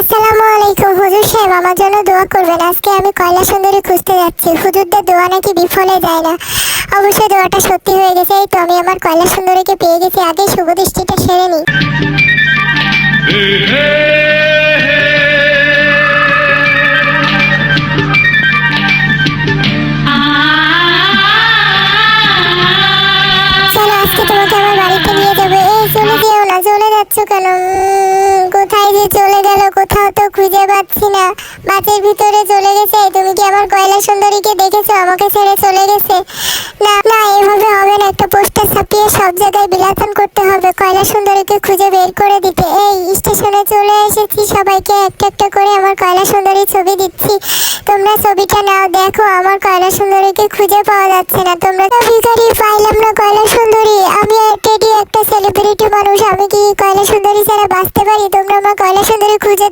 আসসালামু আলাইকুম হুজুর সাহেব, আমার জন্য দোয়া করবেন। আজকে আমি কয়লা সুন্দরী খুঁজতে যাচ্ছি। হুজুরদের দোয়া নাকি বিফলে যায় না। অবশ্যই দোয়াটা সত্যি হয়ে গেছে। এই তো আমি আমার কয়লা সুন্দরীকে পেয়ে গেছি। আগে শুভ দৃষ্টিটা সেরে নিই। চলো, আজকে তোমাকে আমার বাড়িতে নিয়ে যাবো। এই চলে যেও না, চলে যাচ্ছ কেন? কোথায় যে চলে গেল, কোথাও তো খুঁজে পাচ্ছি না। মাঠের ভিতরে চলে গেছে। তুমি কি আমার কয়লা সুন্দরীকে দেখেছো? আমাকে ছেড়ে চলে গেছে। না না, এভাবে হবে না। একটা পোস্টার ছাপিয়ে সব জায়গায় বিলাতন করতে হবে, কয়লা সুন্দরীকে খুঁজে বের করে দিতে। এই স্টেশনে চলে এসেছি, সবাইকে একটা একটা করে আমার কয়লা সুন্দরীর ছবি দিচ্ছি। তোমরা ছবিটা নাও, দেখো আমার কয়লা সুন্দরীকে খুঁজে পাওয়া যাচ্ছে না। তোমরা ভিখারি, পাইলাম না কয়লা সুন্দরী। আমি একটা সেলিব্রিটি মানুষ, আমি কি কয়লা সুন্দরী ছাড়া বাঁচতে পারি? তোমরা আমার কয়লা সুন্দরী খুঁজে